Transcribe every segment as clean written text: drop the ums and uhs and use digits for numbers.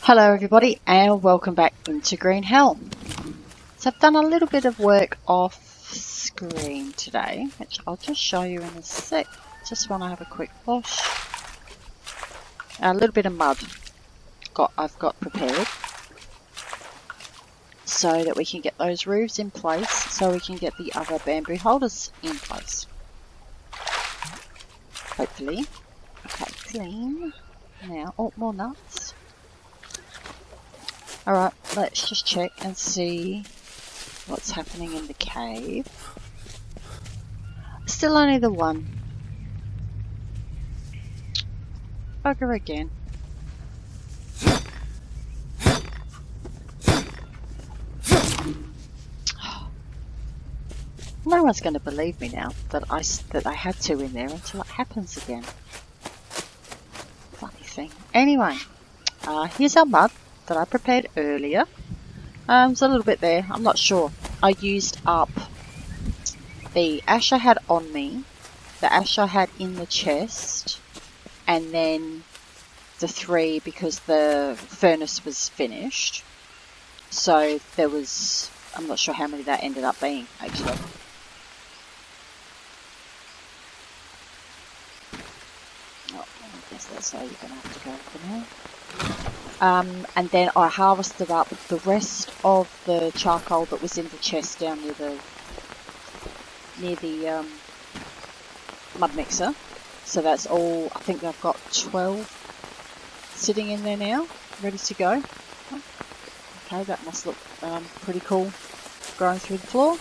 Hello everybody and welcome back into Green Hell. So I've done a little bit of work off screen today, which I'll just show you in a sec. Just want to have a quick wash. A little bit of mud I've got prepared so that we can get those roofs in place, so we can get the other bamboo holders in place. Hopefully. Okay, clean. Now, oh, more nuts. Alright, let's just check and see what's happening in the cave. Still only the one. Bugger again. No one's going to believe me now that I had two in there until it happens again. Funny thing. Anyway, here's our mud that I prepared earlier. There's a little bit there, I'm not sure. I used up the ash I had on me, the ash I had in the chest, and then the 3 because the furnace was finished. So there was, I'm not sure how many that ended up being actually. Oh, I guess that's how you're going to have to go for now. And then I harvested up the rest of the charcoal that was in the chest down near the mud mixer. So that's all. I think I've got 12 sitting in there now, ready to go. Okay, that must look pretty cool, growing through the floor.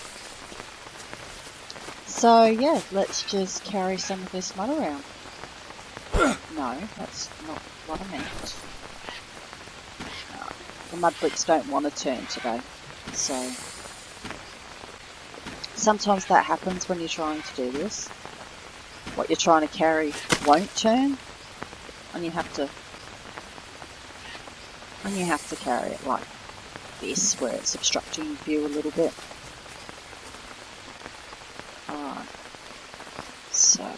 So yeah, let's just carry some of this mud around. No, that's not what I meant. The mud bricks don't want to turn today, so sometimes that happens when you're trying to do this. What you're trying to carry won't turn, and you have to carry it like this, where it's obstructing view a little bit. Alright, so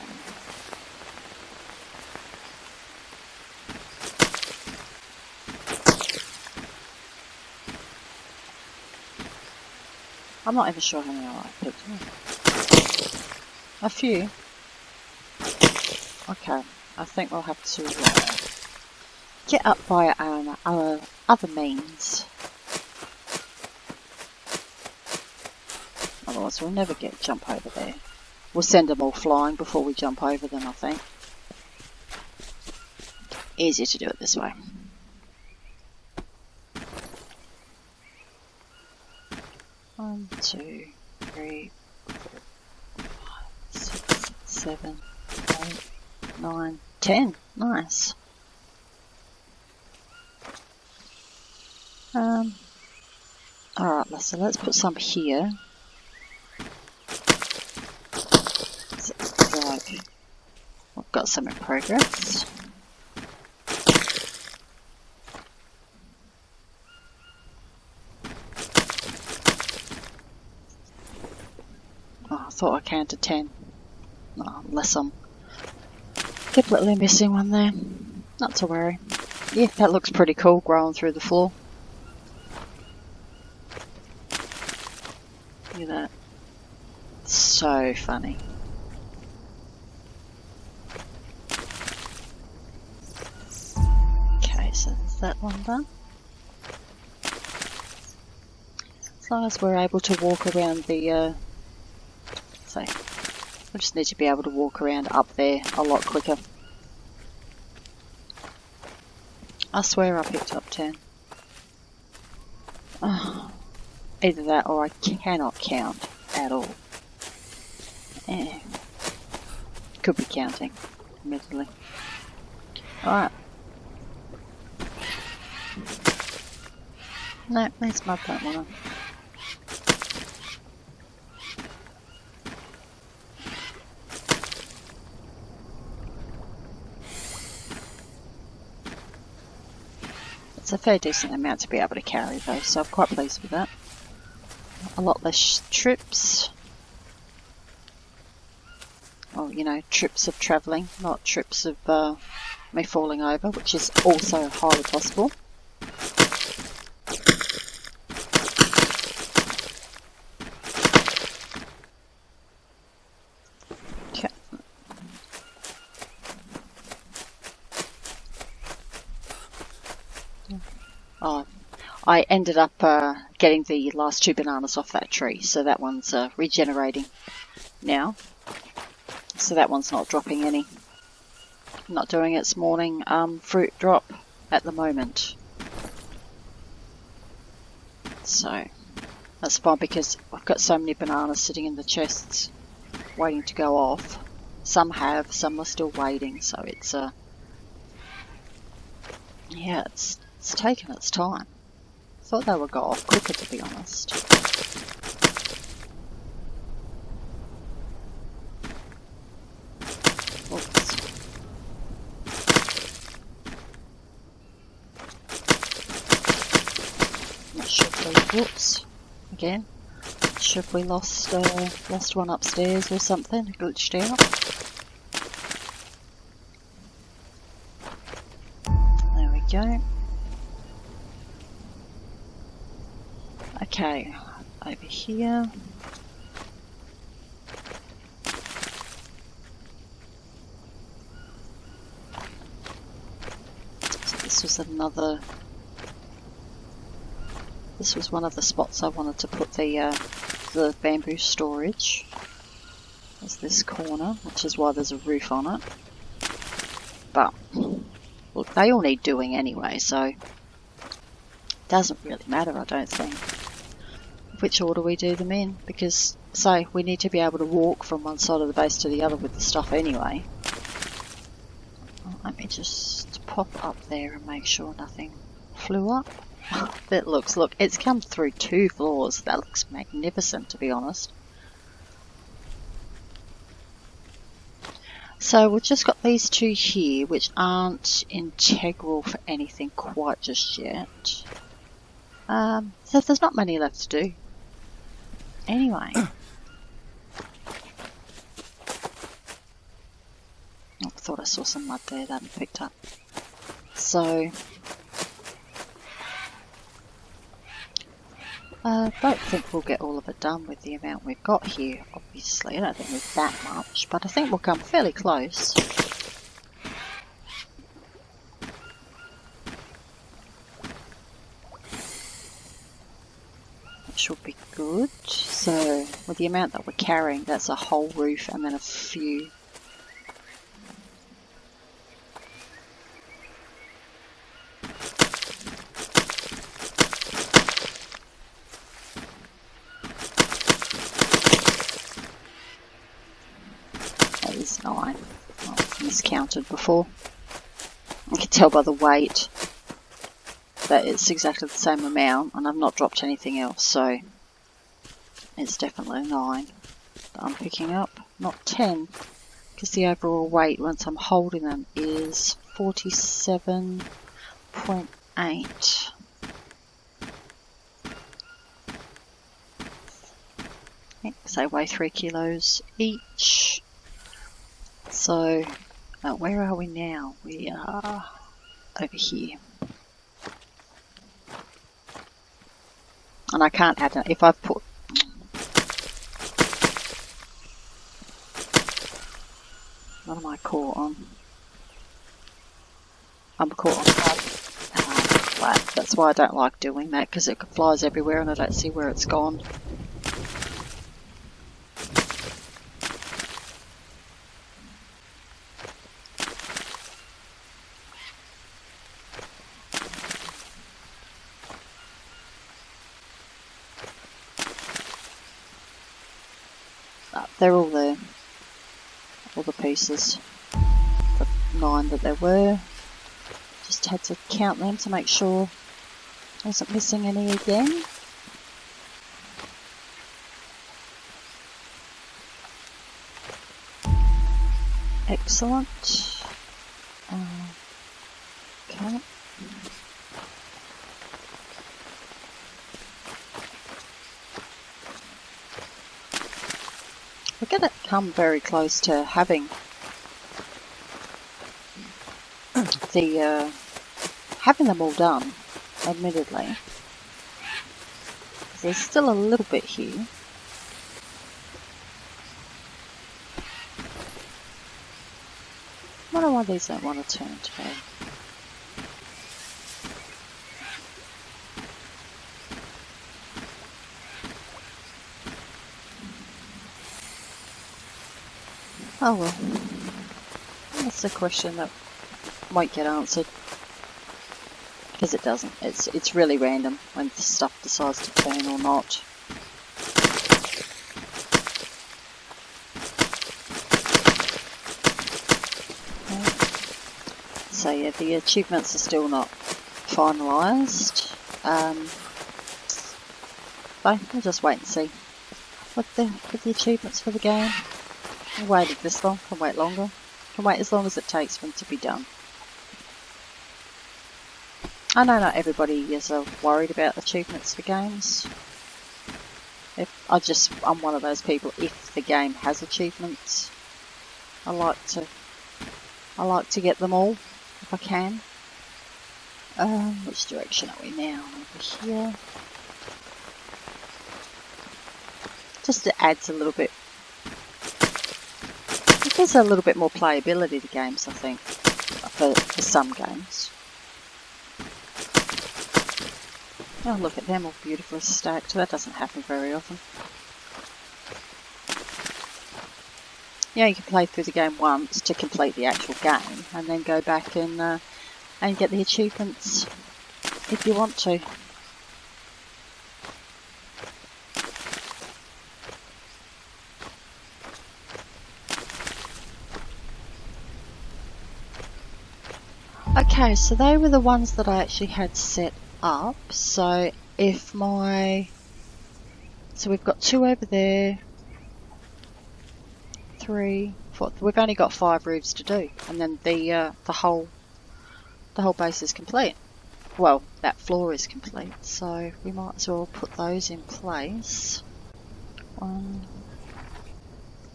I'm not even sure how many I picked. A few. Okay, I think we'll have to get up by our other means. Otherwise we'll never jump over there. We'll send them all flying before we jump over them, I think. Easier to do it this way. 1, 2, 3, 4, 5, 6, 7, 8, 9, 10. Nice. Alright, so let's put some here. So it's like we've got some in progress. I thought I counted 10. Oh, unless I'm completely missing one there. Not to worry. Yeah, that looks pretty cool, growing through the floor. Look at that. So funny. Okay, so there's that one done. As long as we're able to walk around the so I just need to be able to walk around up there a lot quicker. I swear I picked up 10. Oh, either that or I cannot count at all. Could be counting, admittedly. Alright. No, these mud don't want to. It's a fair decent amount to be able to carry though, so I'm quite pleased with that. A lot less trips. Well, you know, trips of travelling, not trips of me falling over, which is also highly possible. I ended up getting the last 2 bananas off that tree, so that one's regenerating now. So that one's not dropping any. Not doing its morning fruit drop at the moment. So that's fine because I've got so many bananas sitting in the chests waiting to go off. Some have, some are still waiting, so it's yeah, it's taken its time. Thought they would go off quicker, to be honest. Oops. Not sure if we, whoops, again. Not sure if we lost one upstairs or something, glitched out. There we go. Okay, over here. So this was one of the spots I wanted to put the bamboo storage. There's this corner, which is why there's a roof on it. But look, they all need doing anyway, so it doesn't really matter, I don't think, which order we do them in, because, say, we need to be able to walk from one side of the base to the other with the stuff anyway. Let me just pop up there and make sure nothing flew up. That look, it's come through 2 floors. That looks magnificent, to be honest. So we've just got these 2 here, which aren't integral for anything quite just yet. So there's not many left to do. Anyway. I thought I saw some mud there that I hadn't picked up. So, I don't think we'll get all of it done with the amount we've got here, obviously. I don't think there's that much, but I think we'll come fairly close. Which will be good. So, with the amount that we're carrying, that's a whole roof and then a few. That is 9. Oh, I've miscounted before. I can tell by the weight that it's exactly the same amount, and I've not dropped anything else, so it's definitely 9 that I'm picking up, not 10, because the overall weight once I'm holding them is 47.8. So they weigh 3 kilos each. So, where are we now? We are over here. And I can't add it. If I've put... What am I caught on? I'm caught on flat. That's why I don't like doing that, because it flies everywhere and I don't see where it's gone. They're all there. All the pieces. The 9 that there were. Just had to count them to make sure I wasn't missing any again. Excellent. Okay. We're going to come very close to having them all done, admittedly. There's still a little bit here. I wonder why these don't want to turn today. Oh well. That's a question that won't get answered. Because it doesn't. It's really random when the stuff decides to turn or not. Okay. So yeah, the achievements are still not finalised. But we'll just wait and see. With the achievements for the game. I waited this long, can wait longer. Can wait as long as it takes for them to be done. I know not everybody is worried about achievements for games. I'm one of those people. If the game has achievements, I like to get them all if I can. Which direction are we now? Over here. Just it adds a little bit. It gives a little bit more playability to games, I think, for some games. Oh, look at them all beautifully stacked. That doesn't happen very often. Yeah, you can play through the game once to complete the actual game, and then go back and get the achievements if you want to. Okay, so they were the ones that I actually had set up. So if so we've got 2 over there, 3, 4. We've only got 5 roofs to do, and then the whole base is complete. Well, that floor is complete, so we might as well put those in place. 1,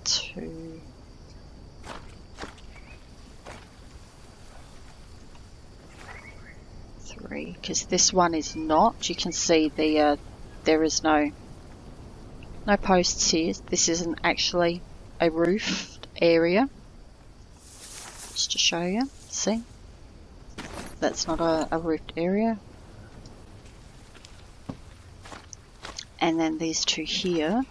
2. 3, because this one is not. You can see there is no posts here. This isn't actually a roofed area. Just to show you, see? That's not a roofed area. And then these 2 here.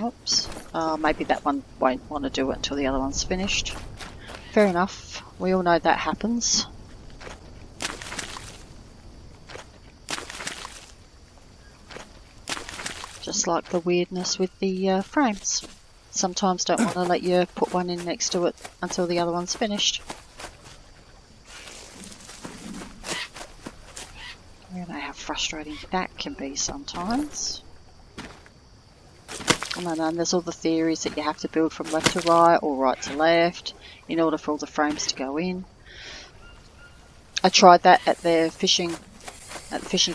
Oops. Maybe that one won't want to do it until the other one's finished. Fair enough. We all know that happens. Just like the weirdness with the frames. Sometimes don't want to let you put one in next to it until the other one's finished. You know how frustrating that can be sometimes. And there's all the theories that you have to build from left to right or right to left in order for all the frames to go in. I tried that at the fishing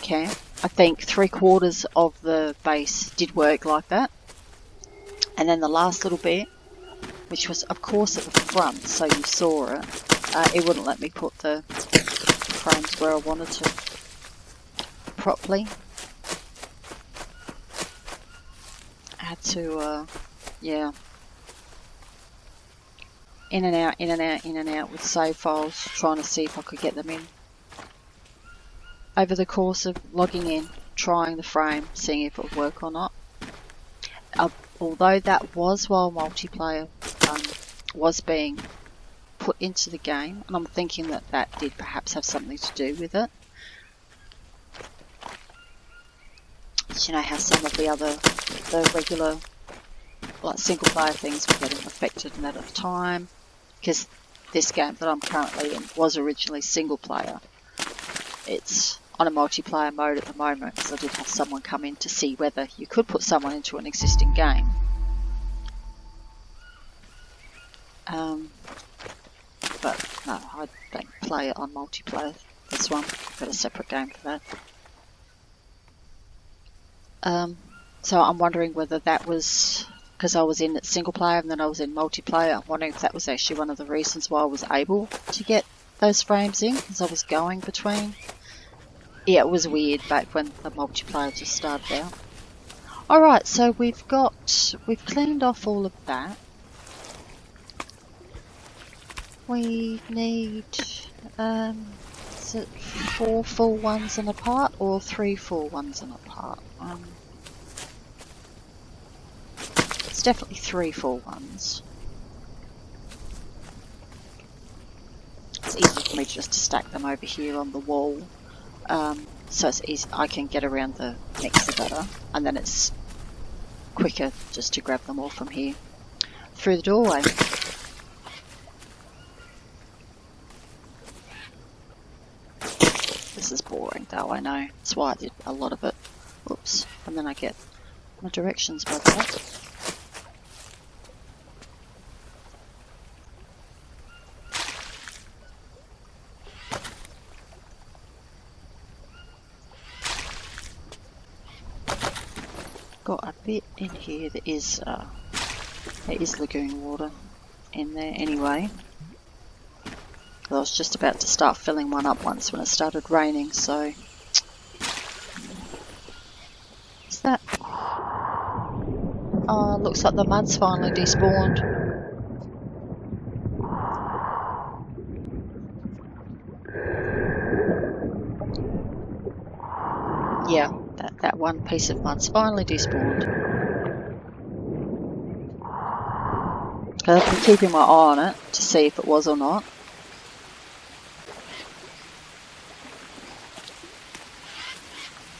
camp. I think 3/4 of the base did work like that. And then the last little bit, which was of course at the front, so you saw it, it wouldn't let me put the frames where I wanted to properly. I had to, yeah, in and out with save files, trying to see if I could get them in. Over the course of logging in, trying the frame, seeing if it would work or not. Although that was while multiplayer was being put into the game, and I'm thinking that did perhaps have something to do with it. But you know how some of the regular, like single player things were getting affected in that at the time, because this game that I'm currently in was originally single player. It's on a multiplayer mode at the moment, because I did have someone come in to see whether you could put someone into an existing game. But no, I don't play it on multiplayer, this one. I've got a separate game for that. So I'm wondering whether that was because I was in single player and then I was in multiplayer. I'm wondering if that was actually one of the reasons why I was able to get those frames in, because I was going between. Yeah, it was weird back when the multiplayer just started out. Alright, so we've cleaned off all of that. We need, is it 4 full ones and a part, or 3 full ones and a part? There's definitely 3 full ones. It's easy for me just to stack them over here on the wall. So it's easy, I can get around the mixer better, and then it's quicker just to grab them all from here through the doorway. This is boring though, I know. That's why I did a lot of it. Oops, and then I get my directions by that. Got a bit in here that is there is lagoon water in there anyway. I was just about to start filling one up once when it started raining, so is that? Oh, looks like the mud's finally despawned. Yeah, that one piece of mud's finally despawned. I've been keeping my eye on it to see if it was or not.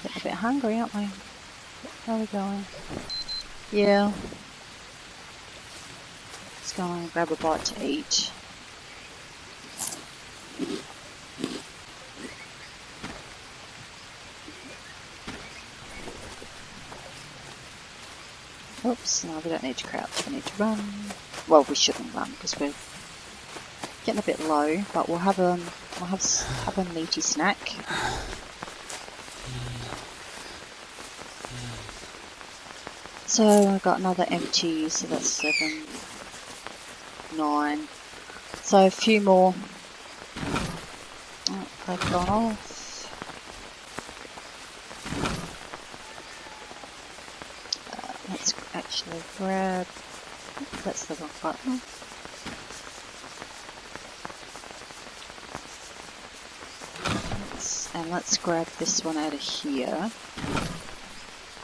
Getting a bit hungry, aren't we? How are we going? Yeah. Let's go and grab a bite to eat. Oops, no, we don't need to crouch, we need to run. Well, we shouldn't run because we're getting a bit low, but we'll have a meaty snack. So I've got another empty, so that's 7, 9. So a few more. Oh, they've gone off. Let's actually grab. That's the wrong button. Let's grab this one out of here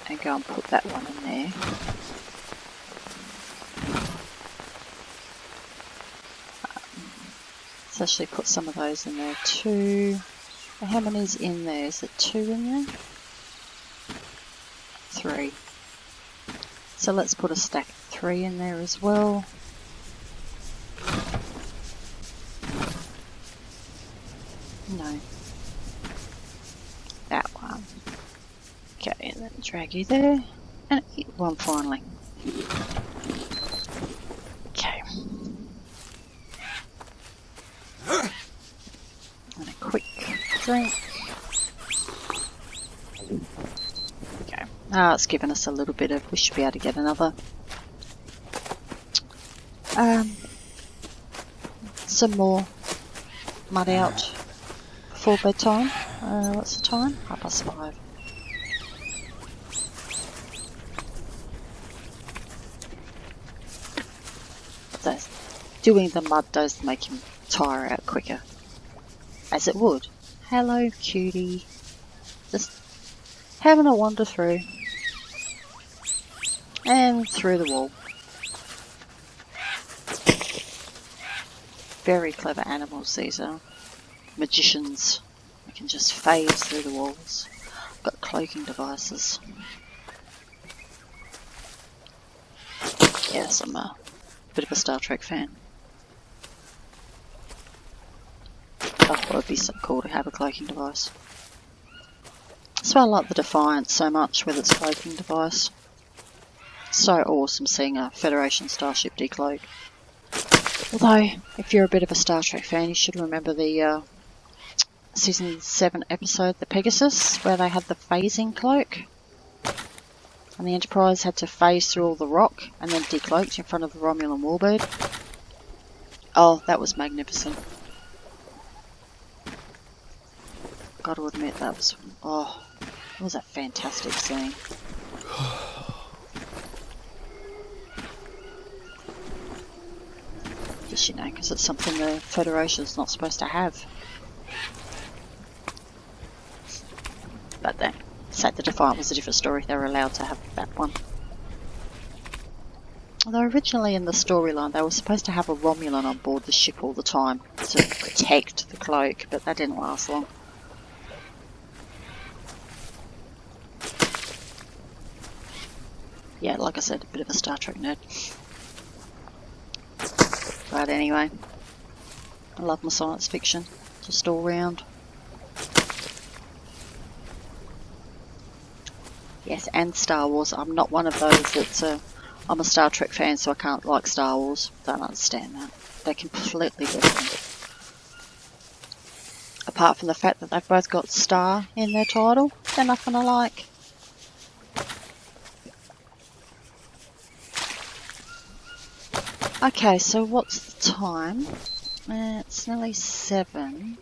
and go and put that one in there. Let's actually put some of those in there too. How many's in there? Is it 2 in there? 3. So let's put a stack of 3 in there as well. No. That one. Okay, and then drag you there. And eat one finally. Okay. And a quick drink. Okay. It's given us a little bit of, we should be able to get another. Some more mud out before bedtime. What's the time? 5:30. So doing the mud does make him tire out quicker, as it would. Hello, cutie. Just having a wander through. And through the wall. Very clever animals, these are. Magicians. They can just phase through the walls. Got cloaking devices. Yes, I'm a bit of a Star Trek fan. Oh, it would be so cool to have a cloaking device. That's why I like the Defiant so much with its cloaking device. So awesome seeing a Federation starship decloak. Although, if you're a bit of a Star Trek fan, you should remember the Season 7 episode, the Pegasus, where they had the phasing cloak. And the Enterprise had to phase through all the rock and then decloaked in front of the Romulan warbird. Oh, that was magnificent. Gotta admit, that was... Oh, it was a fantastic scene. Just, you know, because it's something the Federation's not supposed to have. But then, say the Defiant was a different story, they were allowed to have that one. Although originally in the storyline they were supposed to have a Romulan on board the ship all the time to protect the cloak, but that didn't last long. Yeah, like I said, a bit of a Star Trek nerd. But anyway, I love my science fiction, just all round. Yes, and Star Wars. I'm not one of those that's I'm a Star Trek fan, so I can't like Star Wars. Don't understand that. They're completely different. Apart from the fact that they've both got Star in their title, they're nothing alike. Okay, so what's the time? It's nearly 7.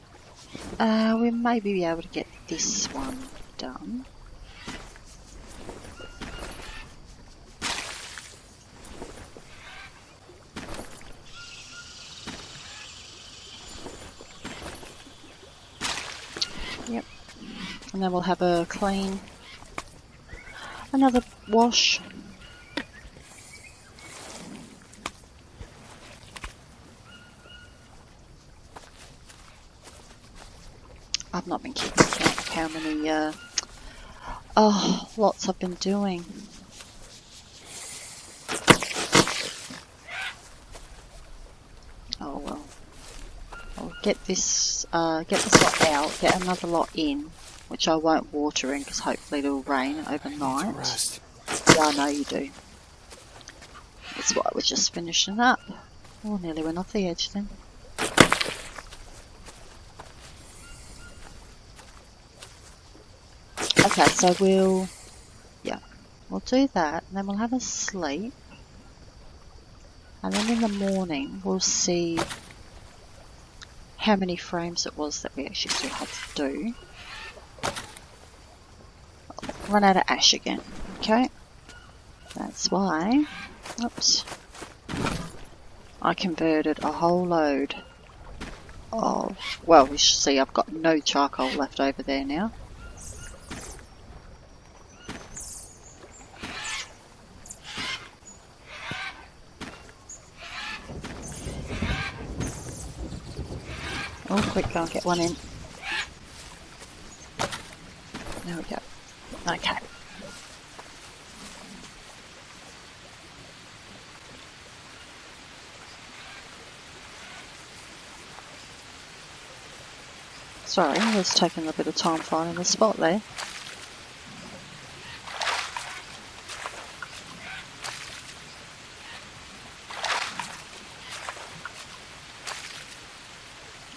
We may be able to get this one done. Yep. And then we'll have a clean. Another wash. I've not been keeping count of how many lots I've been doing. Oh well. I'll get this lot out, get another lot in, which I won't water in because hopefully it'll rain overnight. Yeah, I know you do. That's why we're just finishing up. Oh, nearly went off the edge then. Okay, so we'll do that, and then we'll have a sleep, and then in the morning we'll see how many frames it was that we actually still had to do. Run out of ash again, okay? That's why, oops, I converted a whole load of, well, you should see I've got no charcoal left over there now. Oh, quick, go and get one in. There we go. Okay. Sorry, I was taking a bit of time finding the spot there.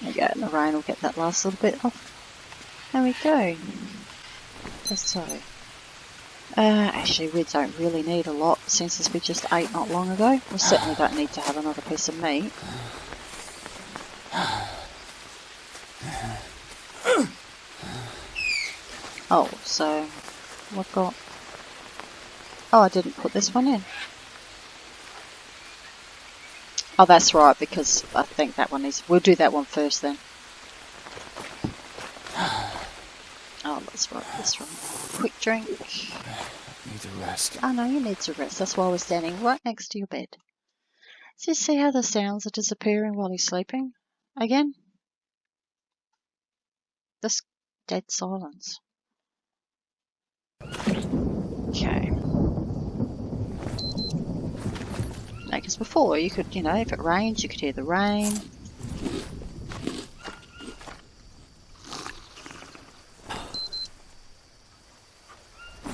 There we go, and the rain will get that last little bit off. There we go. So, actually we don't really need a lot since we just ate not long ago. We certainly don't need to have another piece of meat. Oh, so we've got... Oh, I didn't put this one in. Oh, that's right, because I think that one is... We'll do that one first then. Oh, that's right, that's right. Quick drink. Need to rest. Oh no, you need to rest. That's why we're standing right next to your bed. So you see how the sounds are disappearing while he's sleeping? Again? Just dead silence. Okay. Because before you could, you know, if it rains, you could hear the rain.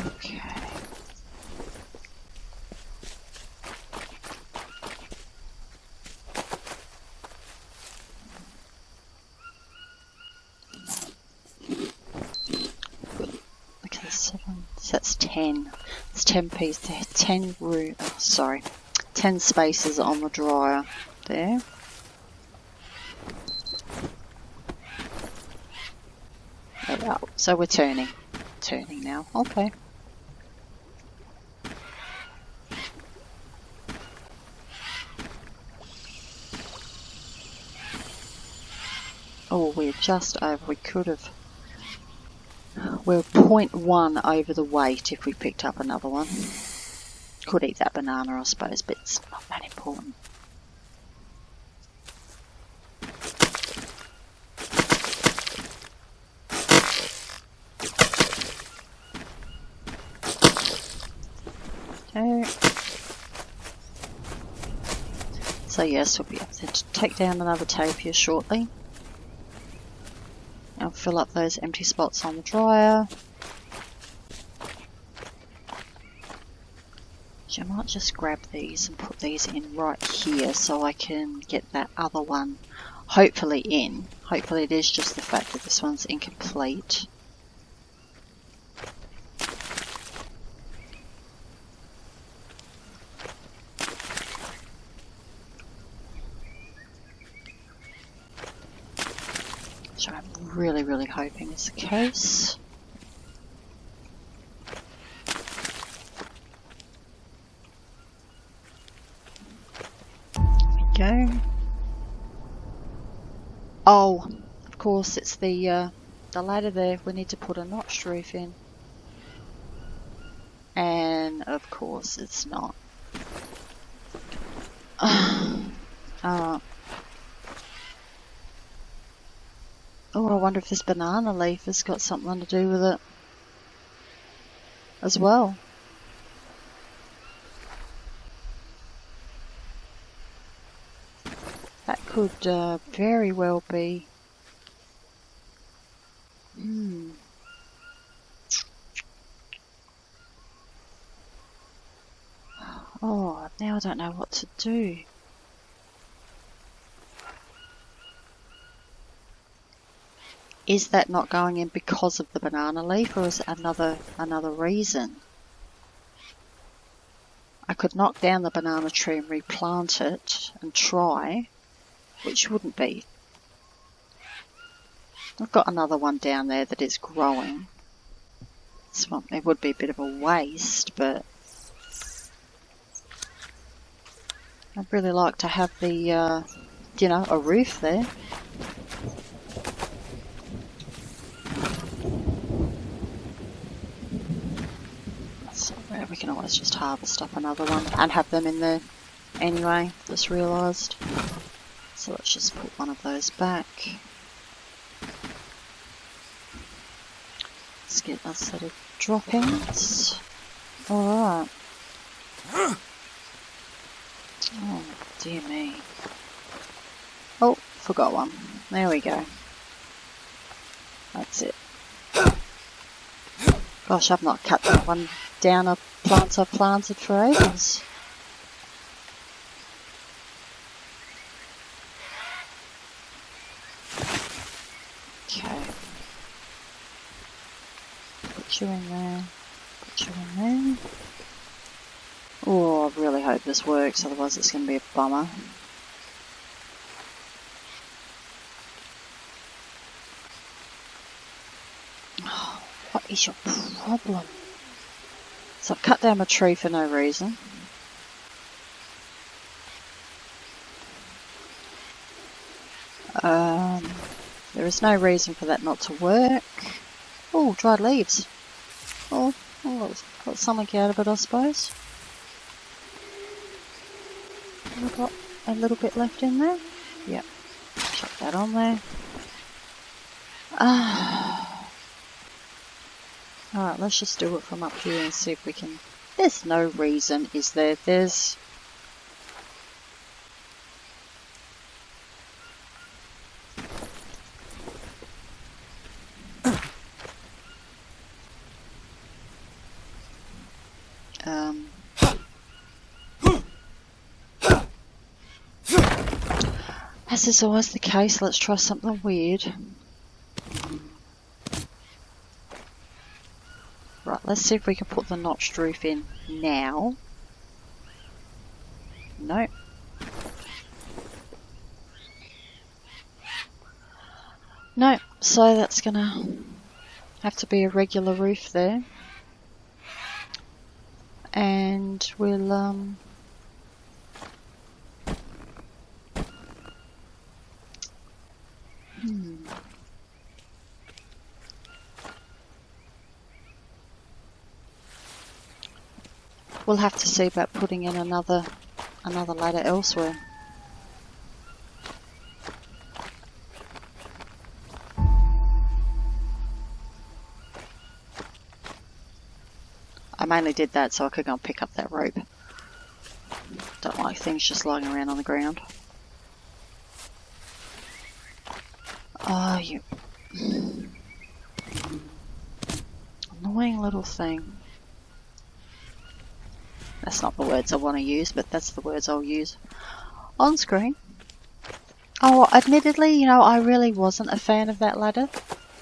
Okay. Okay, 7. So that's 10. It's 10 pieces. 10 room. Oh, sorry. 10 spaces on the dryer there. There we are. So we're turning now. Okay. Oh, we're just over. We could have. We're 0.1 over the weight if we picked up another one. Could eat that banana, I suppose, but it's not that important. Okay. So yes, we'll be able to take down another tape here shortly. I'll fill up those empty spots on the dryer. So I might just grab these and put these in right here so I can get that other one hopefully in. Hopefully it is just the fact that this one's incomplete. So I'm really hoping it's the case. Go. Oh, of course, it's the ladder there. We need to put a notched roof in. And of course it's not. Alright. Oh, I wonder if this banana leaf has got something to do with it as well. That could very well be. Oh, now I don't know what to do. Is that not going in because of the banana leaf, or is it another reason? I could knock down the banana tree and replant it and try, which wouldn't be. I've got another one down there that is growing. So it would be a bit of a waste, but I'd really like to have the, a roof there. So we can always just harvest up another one and have them in there anyway, just realised. So let's just put one of those back. Let's get a set of droppings. Alright. Oh, dear me. Oh, forgot one. There we go. That's it. Gosh, I've not cut that one down of plants I've planted for ages. Okay. Put you in there. Put you in there. Oh, I really hope this works, otherwise it's going to be a bummer. Oh, what is your problem? So I've cut down my tree for no reason. There is no reason for that not to work. Oh, dried leaves. Oh, got something out of it, I suppose. We've got a little bit left in there. Yep, chuck that on there. Alright, let's just do it from up here and see if we can... There's no reason, is there? There's... As is always the case, let's try something weird. Right, let's see if we can put the notched roof in now. Nope. Nope, so that's gonna have to be a regular roof there. And we'll We'll have to see about putting in another ladder elsewhere. I mainly did that so I could go and pick up that rope. Don't like things just lying around on the ground. Oh, you annoying little thing. That's not the words I want to use, but that's the words I'll use on screen. Oh, admittedly, you know, I really wasn't a fan of that ladder,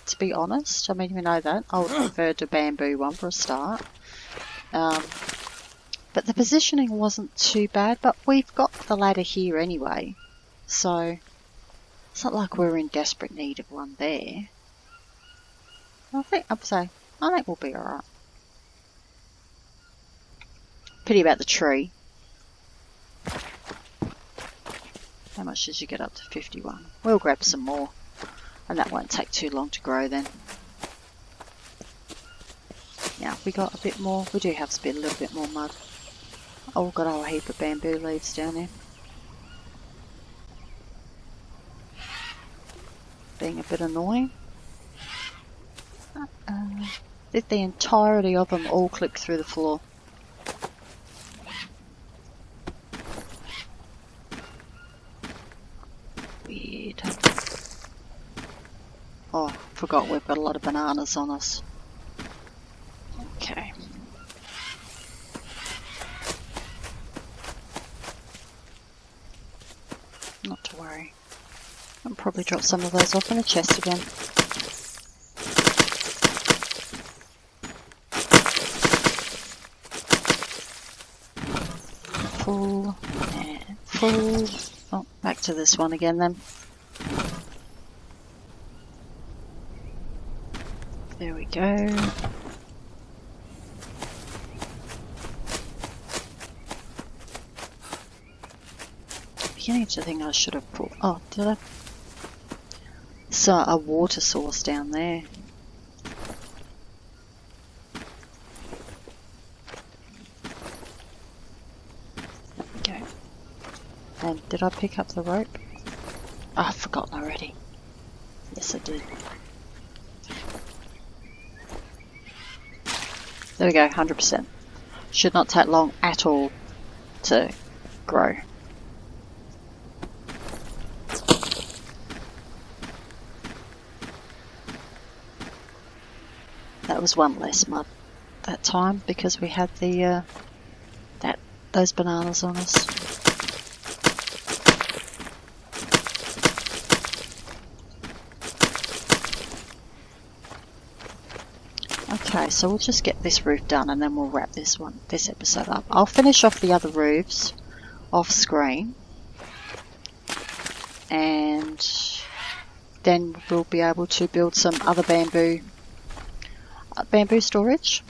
to be honest. I mean, you know that. I would prefer the bamboo one for a start. But the positioning wasn't too bad, but we've got the ladder here anyway. So, it's not like we're in desperate need of one there. I think we'll be alright. Pity about the tree. How much did you get up to? 51. We'll grab some more. And that won't take too long to grow then. Yeah, we got a bit more. We do have to spend a little bit more mud. Oh, we've got a whole heap of bamboo leaves down there. Being a bit annoying. Did the entirety of them all click through the floor? Weird. Oh, forgot we've got a lot of bananas on us. Okay. Not to worry. I'll probably drop some of those off in the chest again. Full and full. Oh, back to this one again then. There we go. Beginning to think I should have put. Oh, did I? So a water source down there. Okay. And did I pick up the rope? Oh, I've forgotten already. Yes, I did. There we go, 100%. Should not take long at all to grow. That was one less mud that time because we had the those bananas on us. Okay, so we'll just get this roof done and then we'll wrap this episode up. I'll finish off the other roofs off screen and then we'll be able to build some other bamboo storage,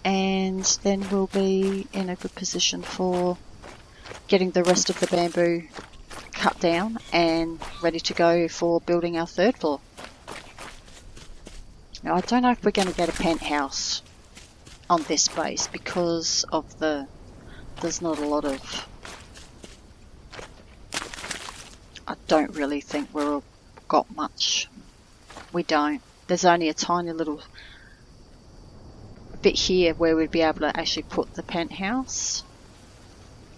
and then we'll be in a good position for getting the rest of the bamboo cut down and ready to go for building our third floor. Now I don't know if we're going to get a penthouse on this base because of there's not a lot of, I don't really think we've got much. We don't. There's only a tiny little bit here where we'd be able to actually put the penthouse.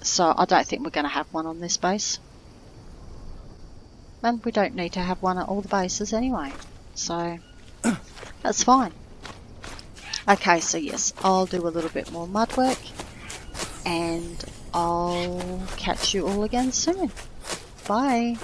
So I don't think we're going to have one on this base. And we don't need to have one at all the bases anyway. So that's fine. Okay, so yes, I'll do a little bit more mud work. And I'll catch you all again soon. Bye.